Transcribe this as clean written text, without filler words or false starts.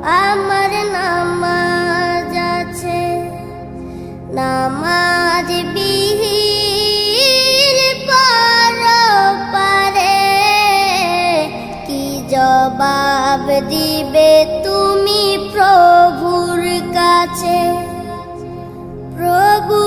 আমার নামাজ আছে, নামাজ বিহীন পরপারে কি জবাব দিবে তুমি প্রভুর কাছে? প্রভু